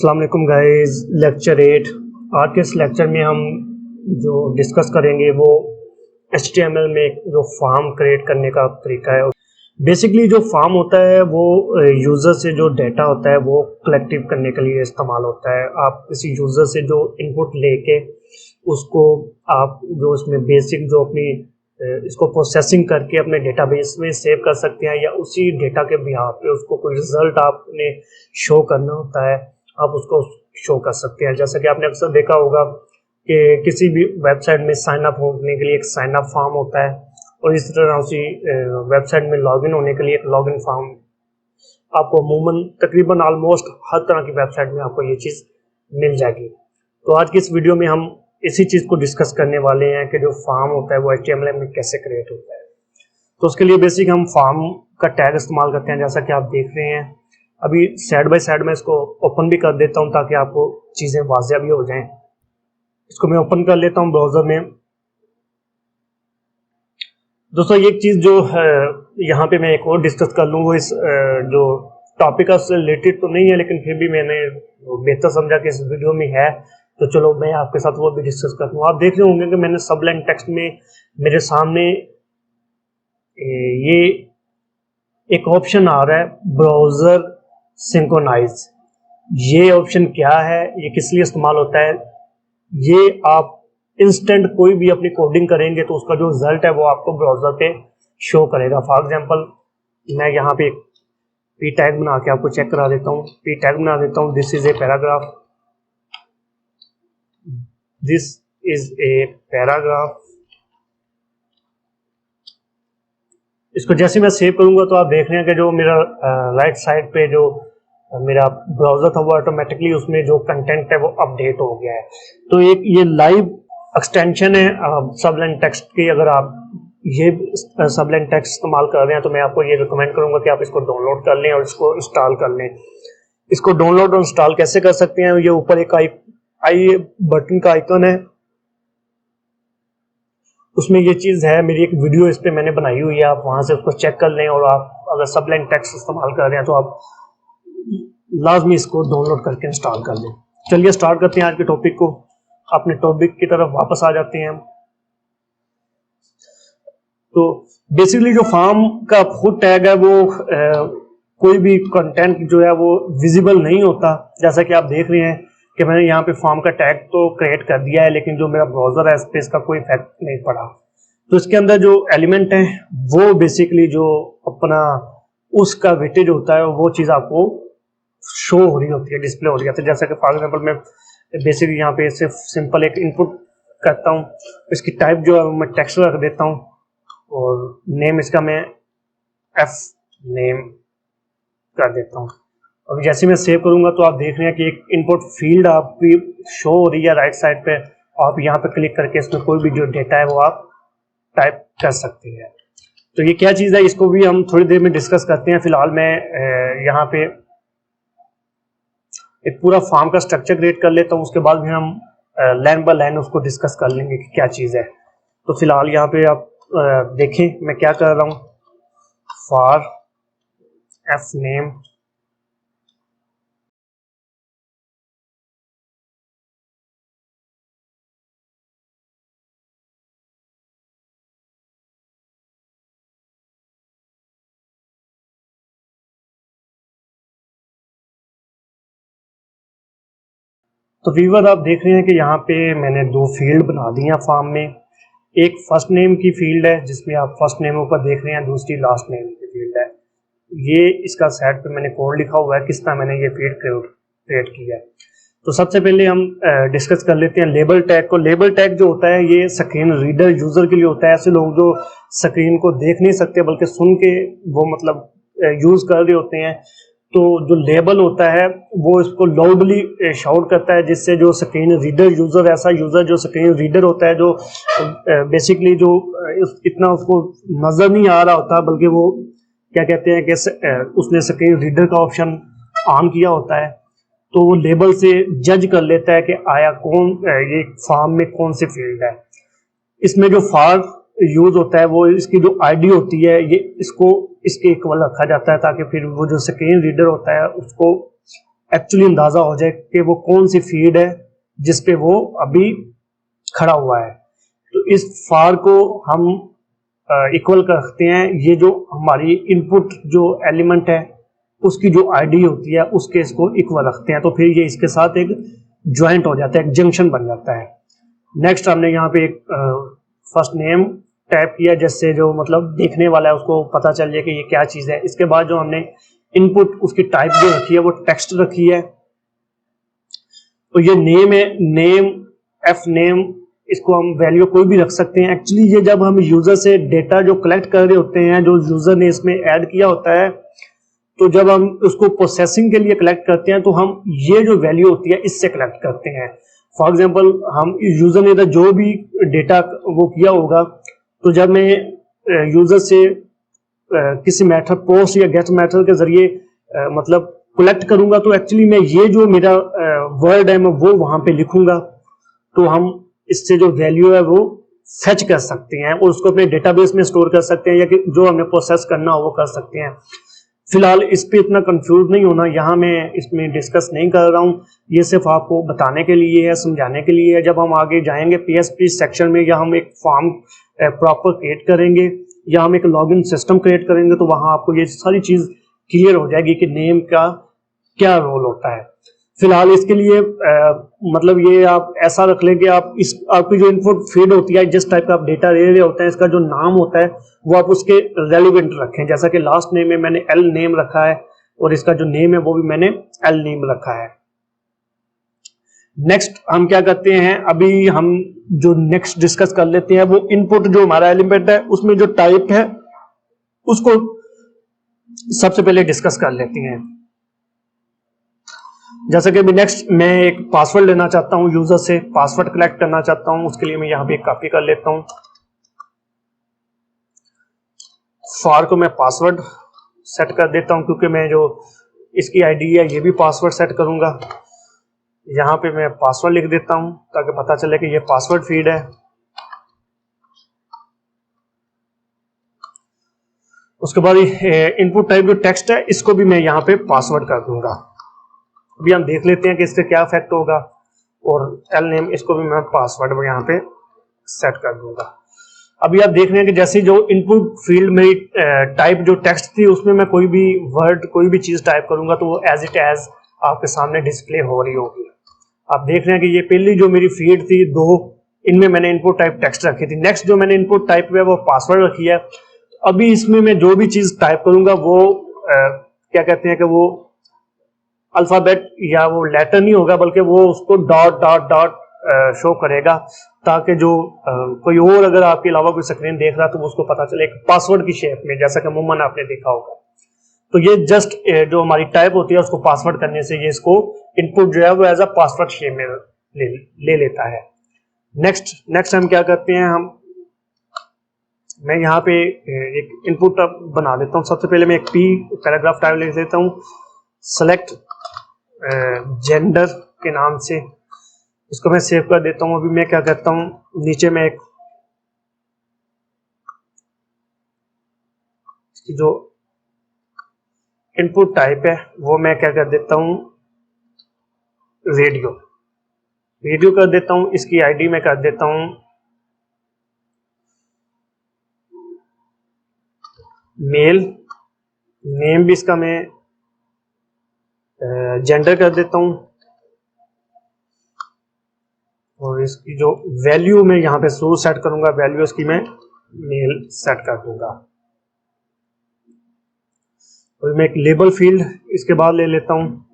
अस्सलाम वालेकुम guys, lecture 8। आज के इस लेक्चर में हम जो डिस्कस करेंगे वो HTML में जो फॉर्म क्रिएट करने का तरीका है। बेसिकली जो फॉर्म होता है वो यूज़र से जो डेटा होता है वो कलेक्टिव करने के लिए इस्तेमाल होता है। आप किसी यूज़र से जो इनपुट लेके उसको आप जो उसमें बेसिक जो अपनी इसको प्रोसेसिंग करके अपने डेटाबेस में सेव कर सकते हैं, या उसी डेटा के बिहाफ पे उसको कोई रिजल्ट आपने शो करना होता है आप उसको शो कर सकते हैं। जैसा कि आपने अक्सर देखा होगा कि किसी भी वेबसाइट में साइन अप होने के लिए एक साइन अप फॉर्म होता है, और इस तरह उसी वेबसाइट में लॉगिन होने के लिए एक लॉगिन फॉर्म आपको अमूमन तकरीबन ऑलमोस्ट हर तरह की वेबसाइट में आपको ये चीज़ मिल जाएगी। तो आज की इस वीडियो में हम इसी चीज़ को डिस्कस करने वाले हैं कि जो फॉर्म होता है वो HTML में कैसे क्रिएट होता है। तो उसके लिए बेसिक हम फॉर्म का टैग इस्तेमाल करते हैं, जैसा कि आप देख रहे हैं। अभी साइड बाय साइड में इसको ओपन भी कर देता हूं ताकि आपको चीज़ें वाज़िया भी हो जाएं। इसको मैं ओपन कर लेता हूं ब्राउज़र में। दोस्तों एक चीज़ जो यहाँ पे मैं एक और डिस्कस कर लूँ, वो इस जो टॉपिक से रिलेटेड तो नहीं है, लेकिन फिर भी मैंने बेहतर समझा कि इस वीडियो में है, तो चलो मैं आपके साथ वो भी डिस्कस कर लूँ। आप देख रहे होंगे कि मैंने सबलाइन टेक्स्ट में मेरे सामने ये एक ऑप्शन आ रहा है, ब्राउज़र सिंक्रोनाइज। ये ऑप्शन क्या है, ये किस लिए इस्तेमाल होता है? ये आप इंस्टेंट कोई भी अपनी कोडिंग करेंगे तो उसका जो रिजल्ट है वो आपको ब्राउज़र पे शो करेगा। फॉर एग्जांपल मैं यहाँ पे पी टैग बना के आपको चेक करा देता हूँ। पी टैग बना देता हूँ, this is a paragraph, this is a paragraph. इसको जैसे मैं सेव करूंगा तो आप देख रहे हैं कि जो मेरा राइट साइड पे जो मेरा ब्राउज़र था वो ऑटोमेटिकली उसमें जो कंटेंट है वो अपडेट हो गया है। तो एक ये लाइव एक्सटेंशन है सबलाइन टेक्स्ट की। अगर आप ये सबलाइन टेक्स्ट इस्तेमाल कर रहे हैं तो मैं आपको ये रिकमेंड करूंगा कि आप इसको डाउनलोड कर लें और इसको इंस्टॉल कर लें। इसको डाउनलोड और इंस्टॉल कैसे कर सकते हैं? ये ऊपर एक आई बटन का आइकन है, उसमें ये चीज़ है, मेरी एक वीडियो इस पे मैंने बनाई हुई है, आप वहां से उसको चेक कर लें। और आप अगर सबलाइन टेक्स्ट इस्तेमाल कर रहे हैं तो आप लाजमी इसको डाउनलोड करके इंस्टॉल कर लें। चलिए स्टार्ट करते हैं आज के टॉपिक को। अपने टॉपिक की तरफ वापस आ जाते हैं हम। तो बेसिकली जो फॉर्म का खुद टैग है वो कोई भी कंटेंट जो है वो विजिबल नहीं होता। जैसा कि आप देख रहे हैं कि मैंने यहाँ पे फॉर्म का टैग तो क्रिएट कर दिया है, लेकिन जो मेरा ब्राउज़र है इस पर इसका कोई इफेक्ट नहीं पड़ा। तो इसके अंदर जो एलिमेंट है वो बेसिकली जो अपना उसका वेटेज होता है वो चीज़ आपको शो हो रही होती है, डिस्प्ले हो रही है। तो जैसा कि फॉर एग्जांपल मैं बेसिकली यहाँ पे सिर्फ सिंपल एक इनपुट करता हूँ, इसकी टाइप जो है मैं टेक्स्ट रख देता हूँ, और नेम इसका मैं एफ नेम कर देता हूँ। अब जैसे मैं सेव करूंगा तो आप देख रहे हैं कि एक इनपुट फील्ड आपकी शो हो रही है राइट साइड पे। आप यहाँ पे क्लिक करके इसमें कोई भी जो डेटा है वो आप टाइप कर सकते हैं। तो ये क्या चीज़ है, इसको भी हम थोड़ी देर में डिस्कस करते हैं। फिलहाल मैं यहाँ पे एक पूरा फॉर्म का स्ट्रक्चर क्रिएट कर लेता हूँ, उसके बाद भी हम लाइन बाय लाइन उसको डिस्कस कर लेंगे कि क्या चीज़ है। तो फिलहाल यहाँ पे आप देखें मैं क्या कर रहा हूँ। फॉर एफ नेम तो व्यूअर आप देख रहे हैं कि यहाँ पे मैंने दो फील्ड बना दी हैं फॉर्म में। एक फर्स्ट नेम की फील्ड है जिसमें आप फर्स्ट नेम ऊपर देख रहे हैं, दूसरी लास्ट नेम की फील्ड है। ये इसका साइड पे मैंने कोड लिखा हुआ है किस तरह मैंने ये फील्ड क्रिएट किया है। तो सबसे पहले हम डिस्कस कर लेते हैं लेबल टैग को। लेबल टैग जो होता है ये स्क्रीन रीडर यूजर के लिए होता है। ऐसे लोग जो स्क्रीन को देख नहीं सकते बल्कि सुन के वो मतलब यूज कर रहे होते हैं, तो जो लेबल होता है वो इसको लाउडली शाउट करता है, जिससे जो स्क्रीन रीडर यूजर, ऐसा यूजर जो स्क्रीन रीडर होता है, जो बेसिकली जो इतना उसको नजर नहीं आ रहा होता, बल्कि वो क्या कहते हैं कि उसने स्क्रीन रीडर का ऑप्शन ऑन किया होता है, तो वो लेबल से जज कर लेता है कि आया कौन ये फॉर्म में कौन सी फील्ड है। इसमें जो फॉर यूज होता है वो इसकी जो आईडी होती है ये इसको इसके इक्वल रखा जाता है, ताकि फिर वो जो स्क्रीन रीडर होता है उसको एक्चुअली अंदाजा हो जाए कि वो कौन सी फीड है जिस पे वो अभी खड़ा हुआ है। तो इस फार को हम इक्वल करते हैं, ये जो हमारी इनपुट जो एलिमेंट है उसकी जो आईडी होती है उसके इसको इक्वल रखते हैं, तो फिर ये इसके साथ एक ज्वाइंट हो जाता है, एक जंक्शन बन जाता है। नेक्स्ट हमने यहाँ पे एक फर्स्ट नेम टाइप किया, जिससे जो मतलब देखने वाला है उसको पता चल जाए कि ये क्या चीज़ है। इसके बाद जो हमने इनपुट उसकी टाइप जो रखी है वो टेक्स्ट रखी है, तो ये नेम है, नेम एफ नेम, इसको हम वैल्यू कोई भी रख सकते हैं। एक्चुअली ये जब हम यूजर से डेटा जो कलेक्ट कर रहे होते हैं, जो यूजर ने इसमें ऐड किया होता है, तो जब हम उसको प्रोसेसिंग के लिए कलेक्ट करते हैं तो हम ये जो वैल्यू होती है इससे कलेक्ट करते हैं। फॉर एग्जांपल हम यूजर ने जो भी डेटा वो किया होगा, तो जब मैं यूजर से किसी मेथड पोस्ट या गेट मेथड के जरिए मतलब कलेक्ट करूंगा, तो एक्चुअली मैं ये जो मेरा वर्ड है मैं वो वहां पे लिखूंगा, तो हम इससे जो वैल्यू है वो फेच कर सकते हैं और उसको अपने डेटाबेस में स्टोर कर सकते हैं, या कि जो हमें प्रोसेस करना हो वो कर सकते हैं। फिलहाल इस पे इतना कंफ्यूज नहीं होना, यहाँ मैं इसमें डिस्कस नहीं कर रहा हूँ, ये सिर्फ आपको बताने के लिए है, समझाने के लिए है। जब हम आगे जाएंगे PHP सेक्शन में, या हम एक फॉर्म प्रॉपर क्रिएट करेंगे या हम एक लॉगिन सिस्टम क्रिएट करेंगे, तो वहां आपको ये सारी चीज क्लियर हो जाएगी कि नेम का क्या रोल होता है। फिलहाल इसके लिए मतलब ये आप ऐसा रख लें कि आप इस आपकी जो इनपुट फीड होती है, जिस टाइप का आप डेटा ले रहे होते हैं, इसका जो नाम होता है वो आप उसके रेलिवेंट रखें। जैसा कि लास्ट नेम में मैंने एल नेम रखा है और इसका जो नेम है वो भी मैंने एल नेम रखा है। नेक्स्ट हम क्या करते हैं, अभी हम जो नेक्स्ट डिस्कस कर लेते हैं वो इनपुट जो हमारा एलिमेंट है उसमें जो टाइप है उसको सबसे पहले डिस्कस कर लेते हैं। जैसे कि अभी नेक्स्ट मैं एक पासवर्ड लेना चाहता हूं, यूजर से पासवर्ड कलेक्ट करना चाहता हूं, उसके लिए मैं यहां पे एक कॉपी कर लेता हूं। फॉर को मैं पासवर्ड सेट कर देता हूं, क्योंकि मैं जो इसकी आईडी है ये भी पासवर्ड सेट करूंगा। यहां पे मैं पासवर्ड लिख देता हूं ताकि पता चले कि ये पासवर्ड फीड है। उसके बाद इनपुट टाइप जो टेक्स्ट है इसको भी मैं यहाँ पे पासवर्ड कर दूंगा। अभी हम देख लेते हैं कि इसका क्या इफेक्ट होगा। और एल नेम इसको भी मैं पासवर्ड यहाँ पे सेट कर दूंगा। अभी आप देख रहे हैं कि जैसे जो इनपुट फील्ड में टाइप जो टेक्स्ट थी उसमें मैं कोई भी वर्ड कोई भी चीज टाइप करूंगा तो वो एज इट एज आपके सामने डिस्प्ले हो रही होगी। आप देख रहे हैं कि ये पहली जो मेरी फीड थी दो, इनमें मैंने इनपुट टाइप टेक्स्ट रखी थी। नेक्स्ट जो मैंने इनपुट टाइप है वो पासवर्ड रखी है। अभी इसमें मैं जो भी चीज टाइप करूंगा वो क्या कहते हैं कि वो अल्फाबेट या वो लेटर नहीं होगा, बल्कि वो उसको डॉट डॉट डॉट शो करेगा, ताकि जो कोई और अगर आपके अलावा कोई स्क्रीन देख रहा है तो उसको पता चले एक पासवर्ड की शेप में, जैसा कि अमूमन आपने देखा होगा। तो ये जस्ट जो हमारी टाइप होती है उसको पासवर्ड करने से ये इसको इनपुट जो है वो एज अ पासवर्ड शेप में ले लेता है। नेक्स्ट हम क्या करते हैं, मैं यहाँ पे एक इनपुट बना देता हूँ। सबसे पहले मैं एक पी पैराग्राफ टाइप लिख देता हूँ, सेलेक्ट जेंडर के नाम से, इसको मैं सेव कर देता हूँ। अभी मैं क्या करता हूँ, नीचे में एक इसकी जो इनपुट टाइप है वो मैं क्या कर देता हूँ, रेडियो कर देता हूँ। इसकी आईडी में कर देता हूँ मेल, नेम भी इसका मैं जेंडर कर देता हूँ, और इसकी जो वैल्यू मैं यहाँ पे शुरू सेट करूंगा, वैल्यू इसकी मैं मेल सेट कर दूंगा। और मैं एक लेबल फील्ड इसके बाद ले लेता हूँ,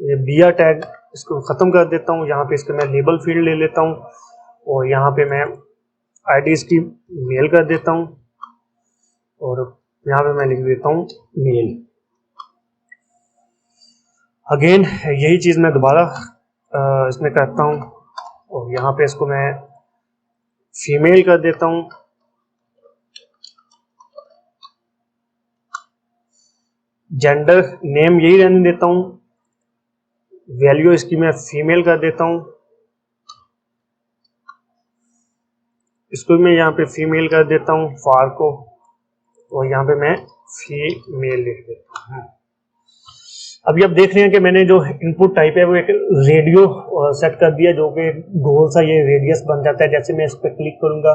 ये बिया टैग इसको खत्म कर देता हूँ। यहाँ पे इसके मैं लेबल फील्ड ले लेता हूँ और यहाँ पे मैं आईडी इसकी मेल कर देता हूँ और यहाँ पे मैं लिख देता हूँ मेल। अगेन यही चीज मैं दोबारा इसमें करता हूँ और यहाँ पे इसको मैं फीमेल कर देता हूँ। जेंडर नेम यही रहने देता हूँ, वैल्यू इसकी मैं फीमेल कर देता हूँ, इसको मैं यहाँ पे फीमेल कर देता हूँ फार को, और यहाँ पे मैं फीमेल लिख देता हूँ। अभी आप देख रहे हैं कि मैंने जो इनपुट टाइप है वो एक रेडियो सेट कर दिया, जो कि गोल सा ये रेडियस बन जाता है। जैसे मैं इस पर क्लिक करूंगा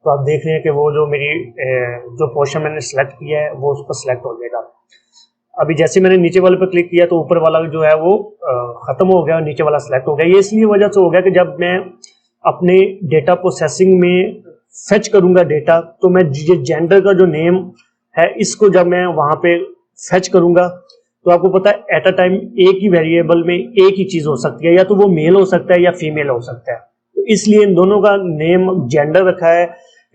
तो आप देख रहे हैं कि वो जो मेरी जो पोर्शन मैंने सेलेक्ट किया है वो उस पर सेलेक्ट हो जाएगा। अभी जैसे मैंने नीचे वाले पर क्लिक किया तो ऊपर वाला जो है वो खत्म हो गया और नीचे वाला सेलेक्ट हो गया। ये इसलिए वजह से हो गया कि जब मैं अपने डेटा प्रोसेसिंग में फेच करूंगा डेटा, तो मैं ये जेंडर का जो नेम है इसको जब मैं वहां पे फेच करूंगा तो आपको पता है एट अ टाइम एक ही वेरिएबल में एक ही चीज हो सकती है, या तो वो मेल हो सकता है या फीमेल हो सकता है। तो इसलिए इन दोनों का नेम जेंडर रखा है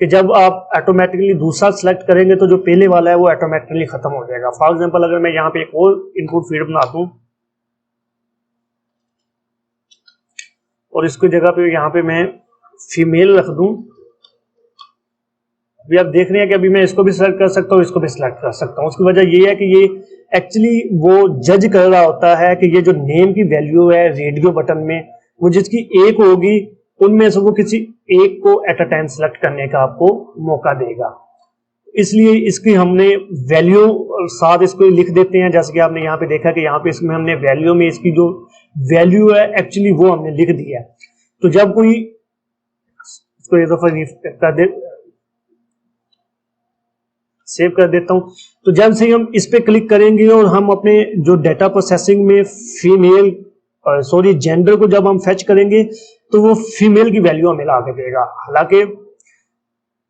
कि जब आप ऑटोमेटिकली दूसरा सेलेक्ट करेंगे तो जो पहले वाला है वो ऑटोमेटिकली खत्म हो जाएगा। फॉर एग्जांपल अगर मैं यहाँ पे एक और इनपुट फील्ड बना दूं और इसकी जगह पे यहाँ पे मैं फीमेल रख दूं, अभी आप देख रहे हैं कि अभी मैं इसको भी सिलेक्ट कर सकता हूँ, इसको भी सिलेक्ट कर सकता हूँ। उसकी वजह ये है कि ये एक्चुअली वो जज कर रहा होता है कि ये जो नेम की वैल्यू है रेडियो बटन में, वो जिसकी एक होगी उनमें से वो किसी एक को एट अ टाइम सिलेक्ट करने का आपको मौका देगा। इसलिए इसकी हमने वैल्यू साथ इसको लिख देते हैं। जैसे कि आपने यहाँ पे देखा कि यहाँ पे इसमें हमने वैल्यू में इसकी जो वैल्यू है एक्चुअली वो हमने लिख दिया है। तो जब कोई इसको एक दफा कर दे, सेव कर देता हूं, तो जब से हम इस पे क्लिक करेंगे और हम अपने जो डेटा प्रोसेसिंग में फीमेल जेंडर को जब हम फेच करेंगे तो वो फीमेल की वैल्यू हमें ला के देगा। हालांकि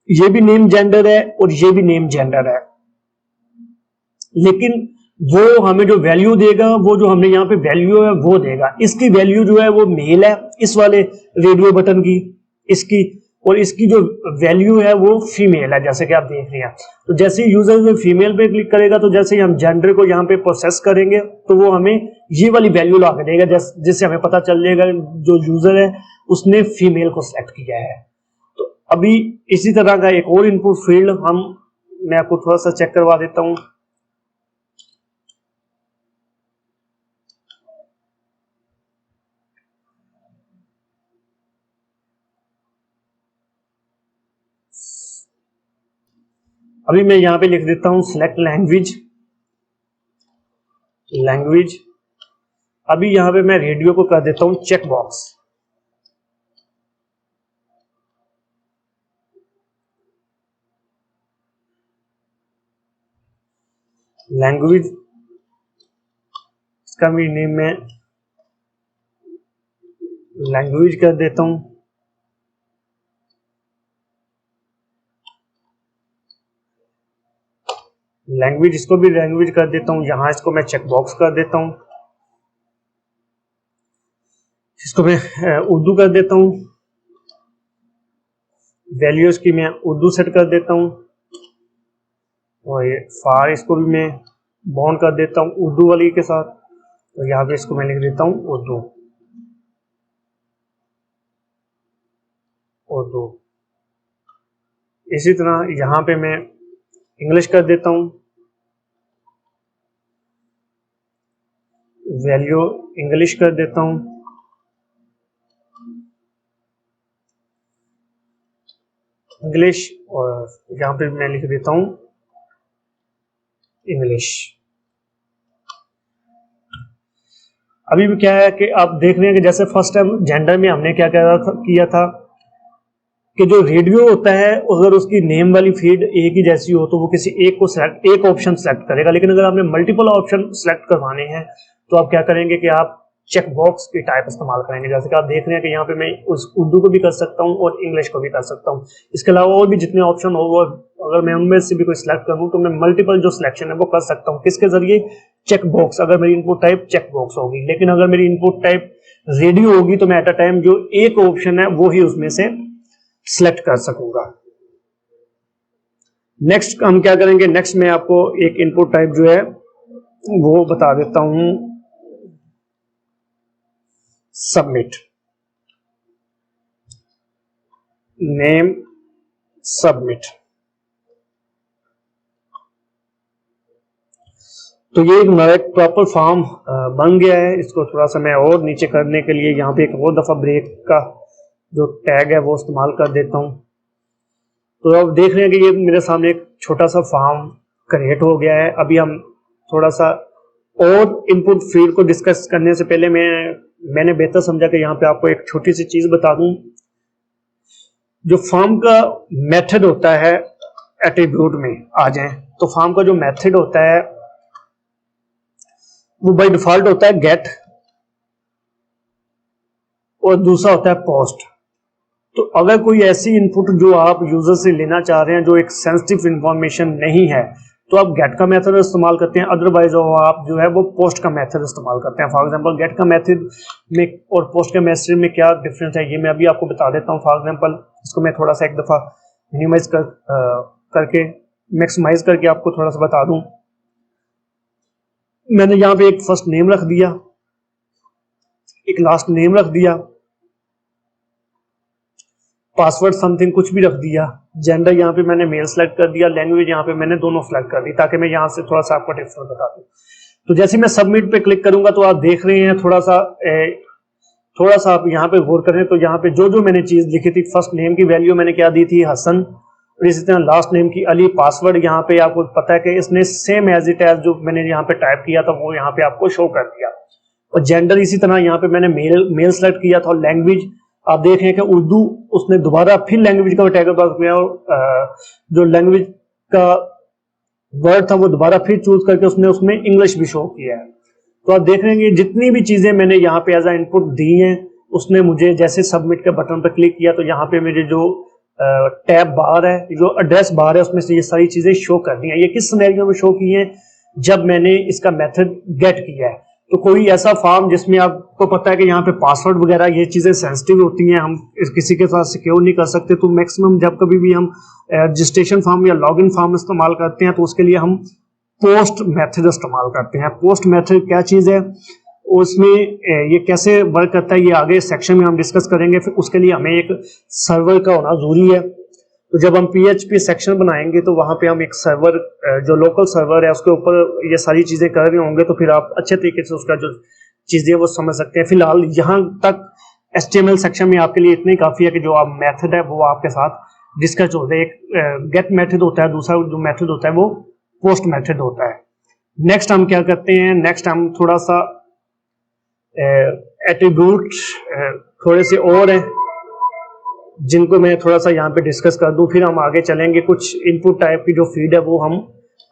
ये भी नेम जेंडर है और ये भी नेम जेंडर है, लेकिन वो हमें जो वैल्यू देगा वो जो हमने यहाँ पे वैल्यू है वो देगा। इसकी वैल्यू जो है वो मेल है इस वाले रेडियो बटन की, इसकी, और इसकी जो वैल्यू है वो फीमेल है, जैसे कि आप देख रहे हैं। तो जैसे ही यूजर फीमेल पे क्लिक करेगा तो जैसे ही हम जेंडर को यहाँ पे प्रोसेस करेंगे तो वो हमें ये वाली वैल्यू ला के देगा, जिससे हमें पता चल जाएगा जो यूजर है उसने फीमेल को सिलेक्ट किया है। तो अभी इसी तरह का एक और इनपुट फील्ड मैं आपको थोड़ा सा चेक करवा देता हूँ। अभी मैं यहां पे लिख देता हूं सिलेक्ट लैंग्वेज। अभी यहां पे मैं रेडियो को कर देता हूं चेक बॉक्स। लैंग्वेज इसका भी नेम मैं लैंग्वेज कर देता हूं। लैंग्वेज इसको भी लैंग्वेज कर देता हूं। यहां इसको मैं चेक बॉक्स कर देता हूं। इसको मैं उर्दू कर देता हूं। वैल्यूज की मैं उर्दू सेट कर देता हूं और ये फार इसको भी मैं बॉन्ड कर देता हूं उर्दू वाली के साथ। तो यहाँ पे इसको मैं लिख देता हूं उर्दू। इसी तरह यहां पे मैं इंग्लिश कर देता हूं। वैल्यू इंग्लिश कर देता हूं। इंग्लिश, और यहां पे मैं लिख देता हूं इंग्लिश। अभी भी क्या है कि आप देख रहे हैं कि जैसे फर्स्ट टाइम जेंडर में हमने क्या किया था कि जो रेडियो होता है अगर उसकी नेम वाली फील्ड एक ही जैसी हो तो वो किसी एक ऑप्शन सेलेक्ट करेगा। लेकिन अगर आपने मल्टीपल ऑप्शन सेलेक्ट करवाने हैं तो आप क्या करेंगे कि आप चेक बॉक्स की टाइप इस्तेमाल करेंगे। जैसे कि आप देख रहे हैं कि यहाँ पे मैं उस उर्दू को भी कर सकता हूँ और इंग्लिश को भी कर सकता हूँ। इसके अलावा और भी जितने ऑप्शन हो वो अगर मैं उनमें से भी कोई सिलेक्ट करूँ तो मैं मल्टीपल जो सिलेक्शन है वो कर सकता हूँ। किसके जरिए? Check box. अगर मेरी इनपुट टाइप चेक बॉक्स होगी, लेकिन अगर मेरी इनपुट टाइप रेडियो होगी तो मैं एट अ टाइम जो एक ऑप्शन है वो ही उसमें से सिलेक्ट कर सकूंगा। नेक्स्ट हम क्या करेंगे? नेक्स्ट मैं आपको एक इनपुट टाइप जो है वो बता देता हूं, सबमिट। Name submit. तो ये एक प्रॉपर फॉर्म बन गया है। इसको थोड़ा सा मैं और नीचे करने के लिए यहाँ पे एक और दफा ब्रेक का जो टैग है वो इस्तेमाल कर देता हूं। तो अब देख रहे हैं कि ये मेरे सामने एक छोटा सा फॉर्म क्रिएट हो गया है। अभी हम थोड़ा सा और इनपुट फील्ड को डिस्कस करने से पहले मैंने बेहतर समझा कि यहाँ पे आपको एक छोटी सी चीज बता दूं। जो फॉर्म का मेथड होता है, एट्रीब्यूट में आ जाए तो फॉर्म का जो मेथड होता है वो बाय डिफॉल्ट होता है गेट, और दूसरा होता है पोस्ट। तो अगर कोई ऐसी इनपुट जो आप यूजर से लेना चाह रहे हैं जो एक सेंसिटिव इंफॉर्मेशन नहीं है, तो आप गेट का मेथड इस्तेमाल करते हैं, अदरवाइज आप जो है वो पोस्ट का मेथड इस्तेमाल करते हैं। फॉर एग्जांपल गेट का मेथड में और पोस्ट के मेथड में क्या डिफरेंस है ये मैं अभी आपको बता देता हूँ। फॉर एग्जांपल इसको मैं थोड़ा सा एक दफा मिनिमाइज करके मैक्सिमाइज करके आपको थोड़ा सा बता दूं। मैंने यहाँ पे एक फर्स्ट नेम रख दिया, एक लास्ट नेम रख दिया, पासवर्ड समथिंग कुछ भी रख दिया, जेंडर यहाँ पे मैंने मेल सेलेक्ट कर दिया, लैंग्वेज यहाँ पे मैंने दोनों सेलेक्ट कर दी, ताकि मैं यहाँ से थोड़ा सा आपको डिफरेंस बता दूं। तो जैसे मैं सबमिट पे क्लिक करूंगा तो आप देख रहे हैं थोड़ा सा आप यहाँ पे गौर करें तो यहाँ पे जो मैंने चीज लिखी थी, फर्स्ट नेम की वैल्यू मैंने क्या दी थी, हसन, और इसी तरह लास्ट नेम की अली, पासवर्ड यहाँ पे आपको पता है कि इसने सेम एज इट एज जो मैंने यहाँ पे टाइप किया था वो यहाँ पे आपको शो कर दिया। और जेंडर इसी तरह यहाँ पे मैंने मेल सेलेक्ट किया था, और लैंग्वेज आप देख रहे हैं कि उर्दू उसने दोबारा फिर लैंग्वेज का टैग किया, और जो लैंग्वेज का वर्ड था वो दोबारा फिर चूज करके उसने उसमें इंग्लिश भी शो किया है। तो आप देख रहे हैं कि जितनी भी चीजें मैंने यहाँ पे एज अ इनपुट दी हैं, उसने मुझे जैसे सबमिट के बटन पर क्लिक किया तो यहाँ पे मेरे जो टैब बार है, जो एड्रेस बार है, उसमें से ये सारी चीजें शो कर दी हैं। ये किस सिनेरियो में शो की हैं, जब मैंने इसका मेथड गेट किया है। तो कोई ऐसा फॉर्म जिसमें आपको पता है कि यहाँ पे पासवर्ड वगैरह ये चीजें सेंसिटिव होती हैं, हम किसी के साथ सिक्योर नहीं कर सकते, तो मैक्सिमम जब कभी भी हम रजिस्ट्रेशन फॉर्म या लॉगिन फॉर्म इस्तेमाल करते हैं तो उसके लिए हम पोस्ट मेथड इस्तेमाल करते हैं। पोस्ट मेथड क्या चीज है, उसमें ये कैसे वर्क करता है ये आगे सेक्शन में हम डिस्कस करेंगे। फिर उसके लिए हमें एक सर्वर का होना जरूरी है। तो जब हम PHP सेक्शन बनाएंगे तो वहां पे हम एक सर्वर, जो लोकल सर्वर है उसके ऊपर ये सारी चीजें कर रहे होंगे, तो फिर आप अच्छे तरीके से उसका जो चीजें वो समझ सकते हैं। फिलहाल यहाँ तक HTML सेक्शन में आपके लिए इतना ही काफी है कि जो आप मेथड है वो आपके साथ डिस्कस होते हैं। एक गेट मेथड होता है, दूसरा जो मेथड होता है वो पोस्ट मेथड होता है। नेक्स्ट हम क्या करते हैं, नेक्स्ट हम थोड़ा सा एट्रीब्यूट थोड़े से और हैं जिनको मैं थोड़ा सा यहाँ पे डिस्कस कर दूं, फिर हम आगे चलेंगे। कुछ इनपुट टाइप की जो फीड है वो हम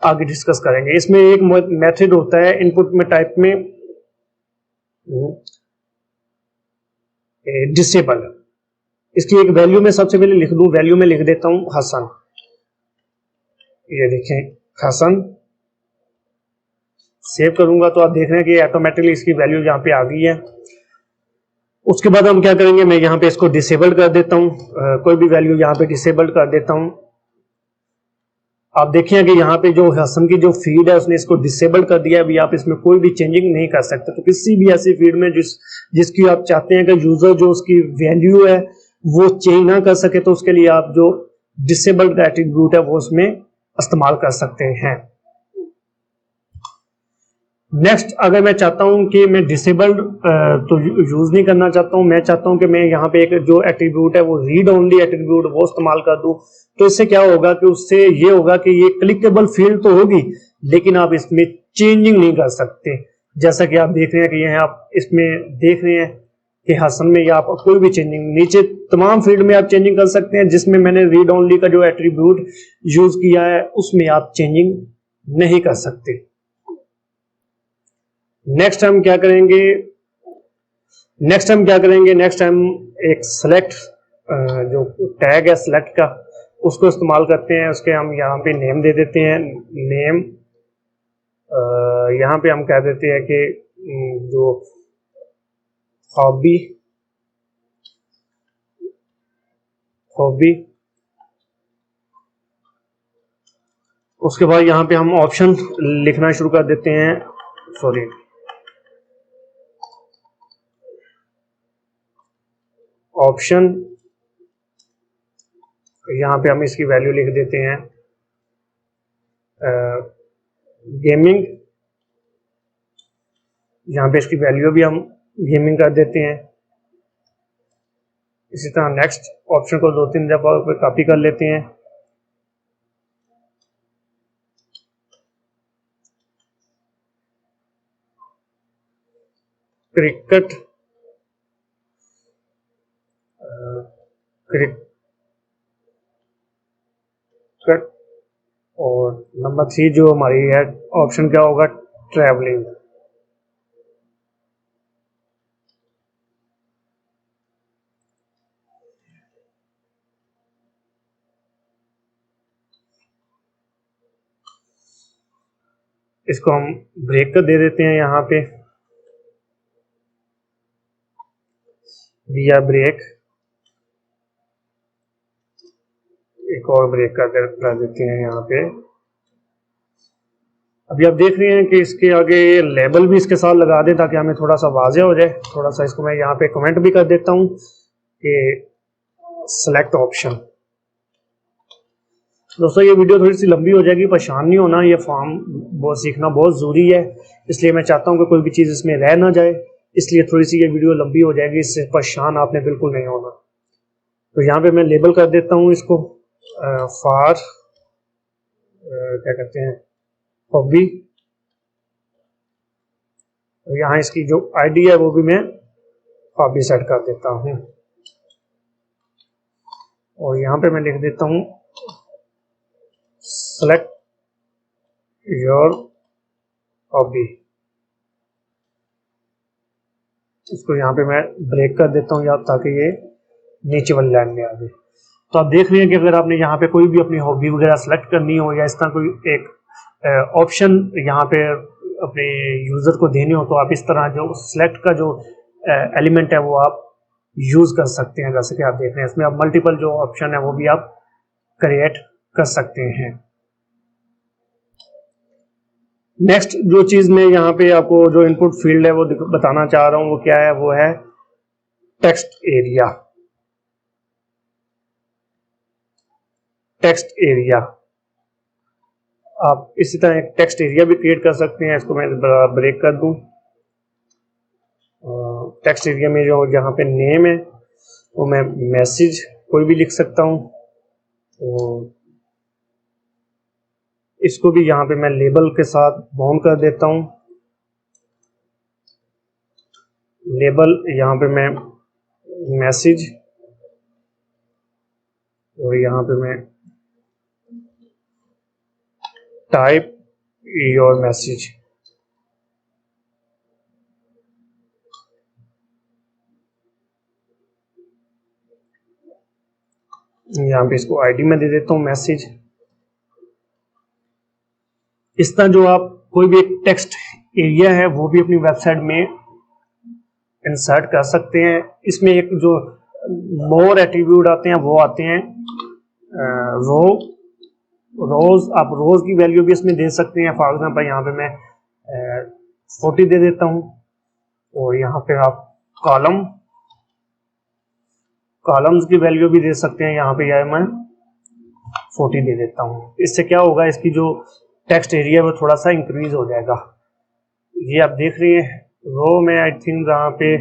आगे डिस्कस करेंगे। इसमें एक मेथड होता है इनपुट में टाइप में डिसेबल। इसकी एक वैल्यू में सबसे पहले लिख दूं, वैल्यू में लिख देता हूं हसन। ये देखें हसन, सेव करूंगा तो आप देख रहे हैं कि ऑटोमेटिकली इसकी वैल्यू यहाँ पे आ गई है। उसके बाद हम क्या करेंगे, मैं यहाँ पे इसको डिसेबल कर देता हूँ, कोई भी वैल्यू यहाँ पे डिसेबल कर देता हूँ। आप देखिए कि यहाँ पे जो हसन की जो फीड है उसने इसको डिसेबल कर दिया है। अभी आप इसमें कोई भी चेंजिंग नहीं कर सकते। तो किसी भी ऐसी फीड में जिसकी आप चाहते हैं कि यूजर जो उसकी वैल्यू है वो चेंज ना कर सके, तो उसके लिए आप जो डिसेबल का एट्रीब्यूट है वो उसमें इस्तेमाल कर सकते हैं। नेक्स्ट, अगर मैं चाहता हूं कि मैं डिसेबल्ड तो यूज नहीं करना चाहता हूं, मैं चाहता हूं कि मैं यहाँ पे एक जो एट्रीब्यूट है वो रीड ओनली एट्रीब्यूट वो इस्तेमाल कर दूं, तो इससे क्या होगा कि उससे ये होगा कि ये क्लिकेबल फील्ड तो होगी लेकिन आप इसमें चेंजिंग नहीं कर सकते। जैसा कि आप देख रहे हैं कि यहाँ आप इसमें देख रहे हैं कि हसन में आप कोई भी चेंजिंग, नीचे तमाम फील्ड में आप चेंजिंग कर सकते हैं। जिसमें मैंने रीड ओनली का जो एट्रीब्यूट यूज किया है उसमें आप चेंजिंग नहीं कर सकते। नेक्स्ट हम क्या करेंगे, नेक्स्ट हम एक सेलेक्ट जो टैग है सेलेक्ट का उसको इस्तेमाल करते हैं। उसके हम यहाँ पे नेम दे देते हैं, नेम यहाँ पे हम कह देते हैं कि जो हॉबी उसके बाद यहाँ पे हम ऑप्शन लिखना शुरू कर देते हैं, सॉरी ऑप्शन, यहाँ पे हम इसकी वैल्यू लिख देते हैं गेमिंग, यहाँ पे इसकी वैल्यू भी हम गेमिंग कर देते हैं। इसी तरह नेक्स्ट ऑप्शन को 2-3 दफा कॉपी कर लेते हैं। Cricket cricket. और नंबर 3 जो हमारी है ऑप्शन क्या होगा, ट्रैवलिंग। इसको हम ब्रेक कर दे देते हैं यहाँ पे, दिया ब्रेक, एक और ब्रेक कर देते हैं यहाँ पे। अभी आप देख रहे हैं कि इसके आगे लेबल भी इसके साथ लगा दें ताकि हमें थोड़ा सा वाज़ेह हो जाए। थोड़ा सा इसको मैं यहाँ पे कमेंट भी कर देता हूँ कि सेलेक्ट ऑप्शन। दोस्तों ये वीडियो थोड़ी सी लंबी हो जाएगी, परेशान नहीं होना, ये फॉर्म बहुत सीखना बहुत ज़रूरी है, इसलिए मैं चाहता हूँ कि कोई भी चीज़ इसमें रह ना जाए, इसलिए थोड़ी सी ये वीडियो लंबी हो जाएगी, इससे परेशान आपने बिल्कुल नहीं होना। तो यहाँ पे मैं लेबल कर देता हूँ इसको फॉर क्या कहते हैं, हॉबी। और यहाँ इसकी जो आईडी है वो भी मैं हॉबी सेट कर देता हूँ। और यहाँ पे मैं लिख देता हूँ सेलेक्ट योर हॉबी। इसको यहाँ पे मैं ब्रेक कर देता हूँ या ताकि ये नीचे वाली लाइन में आ जाए। तो आप देख रहे हैं कि अगर आपने यहाँ पे कोई भी अपनी हॉबी वगैरह सेलेक्ट करनी हो या इस तरह कोई एक ऑप्शन यहाँ पे अपने यूज़र को देने हो, तो आप इस तरह जो सिलेक्ट का जो एलिमेंट है वो आप यूज़ कर सकते हैं। जैसे कि आप देख रहे हैं इसमें आप मल्टीपल जो ऑप्शन है वो भी आप क्रिएट कर सकते हैं। नेक्स्ट जो चीज़ मैं यहाँ पे आपको जो इनपुट फील्ड है वो बताना चाह रहा हूँ वो क्या है, वो है टेक्स्ट एरिया। टेक्स्ट एरिया आप इसी तरह एक टेक्स्ट एरिया भी क्रिएट कर सकते हैं। इसको मैं ब्रेक कर दूं। टेक्स्ट एरिया में जो यहाँ पे नेम है वो मैं मैसेज कोई भी लिख सकता हूँ। तो इसको भी यहाँ पे मैं लेबल के साथ बाउंड कर देता हूँ। लेबल यहाँ पे मैं मैसेज, और यहाँ पे मैं टाइप योर मैसेज। यहाँ पे इसको आईडी में दे देता हूँ मैसेज। इस तरह जो आप कोई भी एक टेक्स्ट एरिया है वो भी अपनी वेबसाइट में इंसर्ट कर सकते हैं। इसमें एक जो मोर एट्रीब्यूट आते हैं वो आते हैं रोज। आप रोज की वैल्यू भी इसमें दे सकते हैं। फॉर एग्जांपल यहाँ पे मैं 40 दे देता हूँ। और यहाँ पे आप कॉलम्स की वैल्यू भी दे सकते हैं। यहाँ पे यार मैं 40 दे देता हूँ। इससे क्या होगा, इसकी जो टेक्स्ट एरिया है वो थोड़ा सा इंक्रीज हो जाएगा। ये आप देख रहे हैं रो में आई थिंक यहाँ पे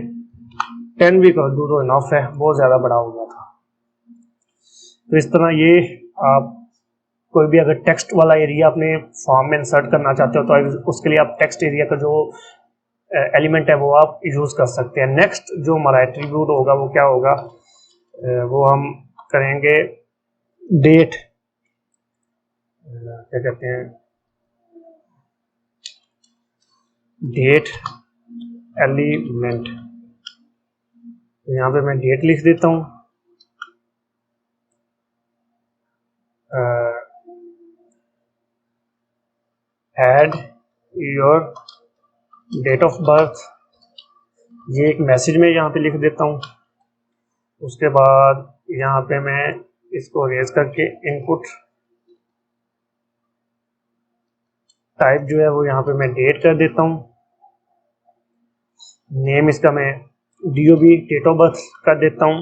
10 भी कर दूँ तो इनफ है, बहुत ज़्यादा बड़ा हो गया था। तो इस तरह ये आप कोई भी अगर टेक्स्ट वाला एरिया अपने फॉर्म में इंसर्ट करना चाहते हो तो उसके लिए आप टेक्स्ट एरिया का जो एलिमेंट है वो आप यूज़ कर सकते हैं। नेक्स्ट जो हमारा एट्रीब्यूट होगा वो क्या होगा, वो हम करेंगे डेट, क्या कहते हैं, डेट एलिमेंट। तो यहाँ पे मैं डेट लिख देता हूँ। Add your date of birth, ये एक मैसेज में यहाँ पे लिख देता हूँ। उसके बाद यहाँ पे मैं इसको रेज करके इनपुट टाइप जो है वो यहाँ पे मैं डेट कर देता हूँ। नेम इसका मैं डीओबी डेट ऑफ बर्थ कर देता हूँ।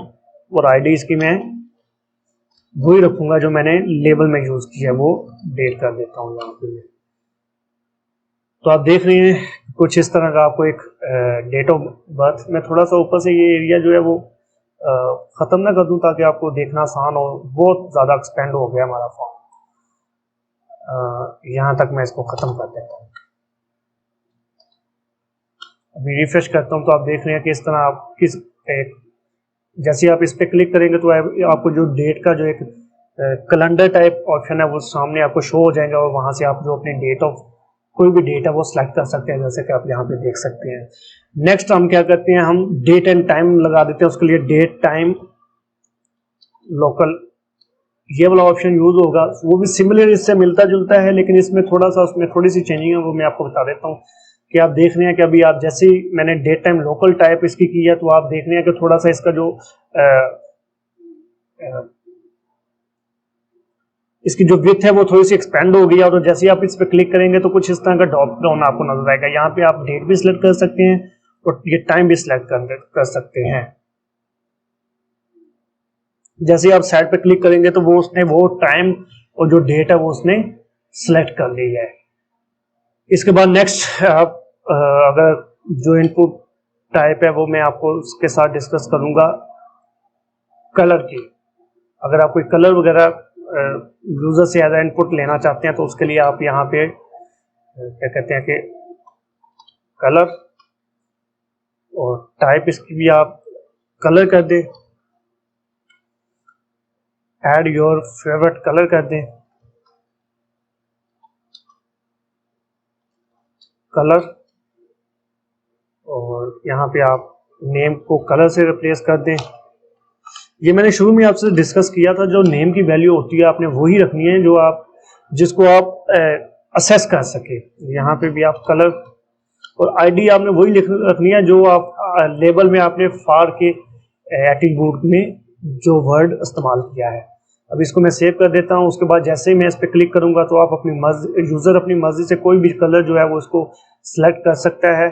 और आईडी इसकी मैं वही रखूंगा जो मैंने लेबल में यूज किया है, वो डेट कर देता हूँ यहाँ पे। तो आप देख रहे हैं कुछ इस तरह का आपको एक डेट ऑफ बर्थ। मैं थोड़ा सा ऊपर से ये एरिया जो है वो ख़त्म ना कर दूं ताकि आपको देखना आसान हो। बहुत ज़्यादा एक्सपेंड हो गया हमारा फॉर्म, यहाँ तक मैं इसको ख़त्म कर देता हूँ। अभी रिफ्रेश करता हूँ तो आप देख रहे हैं कि इस तरह आप जैसे आप इस पर क्लिक करेंगे तो आपको जो डेट का जो एक कैलेंडर टाइप ऑप्शन है वो सामने आपको शो हो जाएगा और वहां से आप जो अपनी डेट ऑफ कोई भी डेट है वो सिलेक्ट कर सकते हैं, जैसे कि आप यहाँ पे देख सकते हैं। नेक्स्ट हम क्या करते हैं, हम डेट एंड टाइम लगा देते हैं। उसके लिए डेट टाइम लोकल ये वाला ऑप्शन यूज होगा। वो भी सिमिलर इससे मिलता जुलता है, लेकिन इसमें थोड़ा सा उसमें थोड़ी सी चेंजिंग है, वो मैं आपको बता देता हूँ। कि आप देख रहे हैं कि अभी आप जैसे ही मैंने डेट टाइम लोकल टाइप इसकी की है तो आप देख रहे हैं कि थोड़ा सा इसका जो इसकी जो विड्थ है वो थोड़ी सी एक्सपेंड हो गई है। और जैसे ही आप इस पर क्लिक करेंगे तो कुछ इस तरह का ड्रॉप डाउन आपको नजर आएगा। यहाँ पे आप डेट भी सिलेक्ट कर सकते हैं और ये टाइम भी सिलेक्ट कर सकते हैं। जैसे ही आप साइड पे क्लिक करेंगे तो वो उसने वो टाइम और जो डेट है वो उसने सिलेक्ट कर ली है। इसके बाद नेक्स्ट आप अगर जो इनपुट टाइप है वो मैं आपको उसके साथ डिस्कस करूंगा कलर की। अगर आप कोई कलर वगैरह यूजर से एज इनपुट लेना चाहते हैं तो उसके लिए आप यहाँ पे क्या कहते हैं कि कलर और टाइप इसकी भी आप कलर कर दें, ऐड योर फेवरेट कलर कर दें, कलर, और यहाँ पे आप नेम को कलर से रिप्लेस कर दें। ये मैंने शुरू में आपसे डिस्कस किया था, जो नेम की वैल्यू होती है आपने वही रखनी है जो आप जिसको आप असेस कर सके। यहाँ पे भी आप कलर और आईडी आपने वही रखनी है जो आप लेबल में आपने फार के एट्रीब्यूट में जो वर्ड इस्तेमाल किया है। अब इसको मैं सेव कर देता हूँ। उसके बाद जैसे ही मैं इस पर क्लिक करूंगा तो आप अपनी मर्जी यूजर अपनी मर्जी से कोई भी कलर जो है वो उसको सिलेक्ट कर सकता है।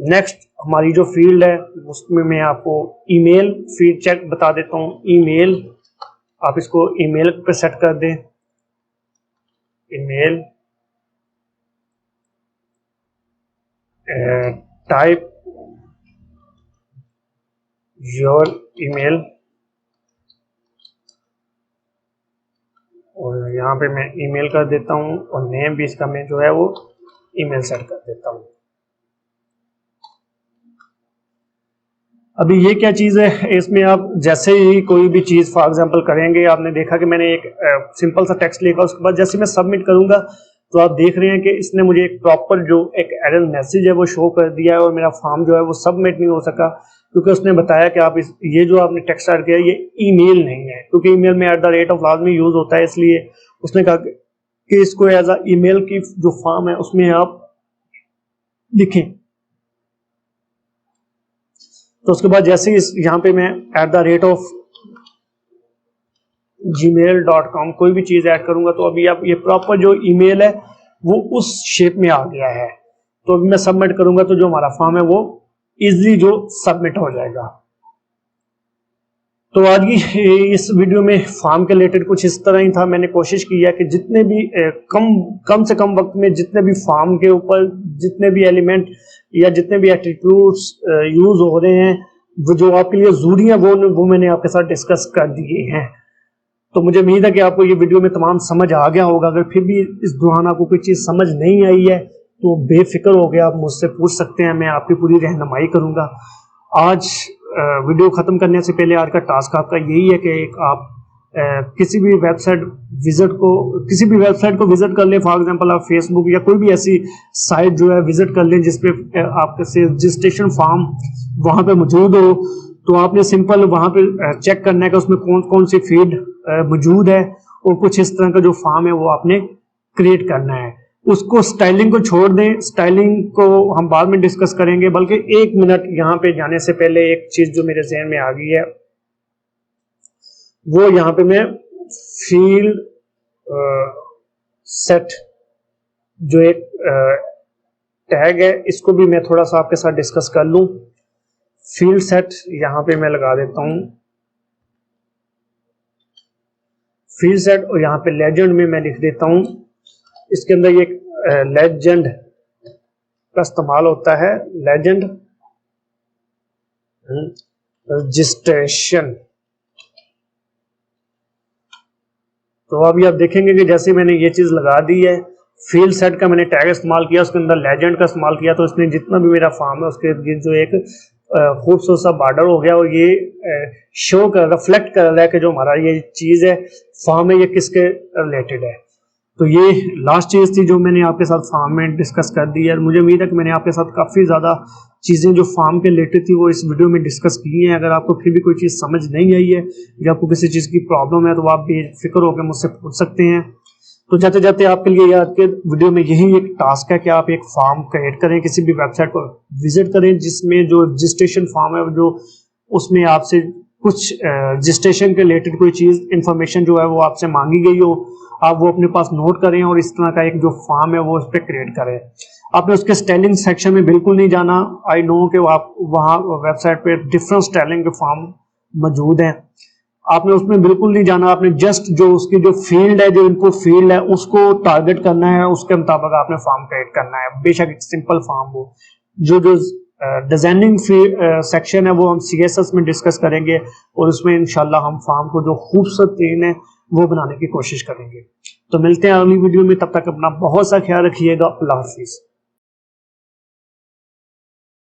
नेक्स्ट हमारी जो फील्ड है उसमें मैं आपको ईमेल फील्ड चेक बता देता हूँ। ईमेल, आप इसको ईमेल पे सेट कर दें। ईमेल टाइप योर ईमेल, और यहाँ पे मैं ईमेल कर देता हूँ और नेम भी इसका मैं जो है वो ईमेल सेट कर देता हूँ। अभी ये क्या चीज़ है, इसमें आप जैसे ही कोई भी चीज़ फॉर एग्जांपल करेंगे, आपने देखा कि मैंने एक सिंपल सा टेक्स्ट लिखा, उसके बाद जैसे मैं सबमिट करूंगा तो आप देख रहे हैं कि इसने मुझे एक प्रॉपर जो एक एरर मैसेज है वो शो कर दिया है और मेरा फॉर्म जो है वो सबमिट नहीं हो सका, क्योंकि उसने बताया कि आप ये जो आपने टेक्स्ट ऐड किया ये ईमेल नहीं है, क्योंकि ईमेल में @ लाजमी यूज होता है। इसलिए उसने कहा कि इसको एज अ ईमेल की जो फॉर्म है उसमें आप लिखें। तो उसके बाद जैसे यहाँ पे मैं @gmail.com कोई भी चीज ऐड करूंगा तो अभी आप ये प्रॉपर जो ईमेल है वो उस शेप में आ गया है। तो अभी मैं सबमिट करूंगा तो जो हमारा फॉर्म है वो इजीली जो सबमिट हो जाएगा। तो आज की इस वीडियो में फॉर्म के रिलेटेड कुछ इस तरह ही था। मैंने कोशिश की है कि जितने भी कम से कम वक्त में जितने भी फॉर्म के ऊपर जितने भी एलिमेंट या जितने भी एट्रीब्यूट्स यूज हो रहे हैं वो जो आपके लिए जरूरी है वो मैंने आपके साथ डिस्कस कर दिए हैं। तो मुझे उम्मीद है कि आपको ये वीडियो में तमाम समझ आ गया होगा। अगर फिर भी इस दौरान आपको कोई चीज़ समझ नहीं आई है तो बेफिक्र हो गया आप मुझसे पूछ सकते हैं, मैं आपकी पूरी रहनुमाई करूंगा। आज वीडियो ख़त्म करने से पहले आज का टास्क आपका यही है कि आप किसी भी वेबसाइट को विजिट कर लें। फॉर एग्जांपल आप फेसबुक या कोई भी ऐसी साइट जो है विजिट कर लें जिसपे आपके रजिस्ट्रेशन फॉर्म वहाँ पे मौजूद हो। तो आपने सिंपल वहाँ पे चेक करना है कि उसमें कौन कौन सी फील्ड मौजूद है और कुछ इस तरह का जो फॉर्म है वो आपने क्रिएट करना है। उसको स्टाइलिंग को छोड़ दें, स्टाइलिंग को हम बाद में डिस्कस करेंगे। बल्कि 1 मिनट यहाँ पे जाने से पहले एक चीज जो मेरे जहन में आ गई है वो यहाँ पे मैं फील्ड सेट जो एक टैग है इसको भी मैं थोड़ा सा आपके साथ डिस्कस कर लूं। फील्ड सेट यहाँ पे मैं लगा देता हूं फील्ड सेट, और यहाँ पे लेजेंड में मैं लिख देता हूं। इसके अंदर ये लेजेंड का इस्तेमाल होता है, लेजेंड रजिस्ट्रेशन। तो अभी आप देखेंगे कि जैसे मैंने ये चीज लगा दी है फील्ड सेट का मैंने टैग इस्तेमाल किया, उसके अंदर लेजेंड का इस्तेमाल किया, तो इसने जितना भी मेरा फार्म है उसके इर्द जो एक खूबसूरत सा बॉर्डर हो गया और ये शो कर रिफ्लेक्ट कर रहा है कि जो हमारा ये चीज है फार्म है ये किसके रिलेटेड है। तो ये लास्ट चीज थी जो मैंने आपके साथ फार्म में डिस्कस कर दी है। मुझे उम्मीद है कि मैंने आपके साथ काफी ज्यादा चीजें जो फार्म के रिलेटेड थी वो इस वीडियो में डिस्कस की हैं। अगर आपको फिर भी कोई चीज समझ नहीं आई है या आपको किसी चीज की प्रॉब्लम है तो आप बेफिक्र होकर मुझसे पूछ सकते हैं। तो जाते जाते आपके लिए आज के वीडियो में यही एक टास्क है कि आप एक फॉर्म क्रिएट करें, किसी भी वेबसाइट पर विजिट करें जिसमें जो रजिस्ट्रेशन फॉर्म है जो उसमें आपसे कुछ रजिस्ट्रेशन के रिलेटेड कोई चीज इंफॉर्मेशन जो है वो आपसे मांगी गई हो, आप वो अपने पास नोट करें और इस तरह का एक जो फॉर्म है वो उस पर क्रिएट करें। आपने उसके स्टाइलिंग सेक्शन में बिल्कुल नहीं जाना। आई नो कि आप वहाँ वेबसाइट पे डिफरेंट स्टाइलिंग के फॉर्म मौजूद हैं, आपने उसमें बिल्कुल नहीं जाना। आपने जस्ट जो उसकी जो फील्ड है, जो इनपुट फील्ड है उसको टारगेट करना है, उसके मुताबिक आपने फॉर्म क्रिएट करना है। बेशक एक सिंपल फॉर्म हो। जो जो डिजाइनिंग सेक्शन है वो हम CSS में डिस्कस करेंगे और उसमें इंशाल्लाह हम फॉर्म को जो खूबसूरत तीन है वो बनाने की कोशिश करेंगे। तो मिलते हैं अगली वीडियो में, तब तक अपना बहुत सा ख्याल रखिएगा। अल्लाह हाफिज।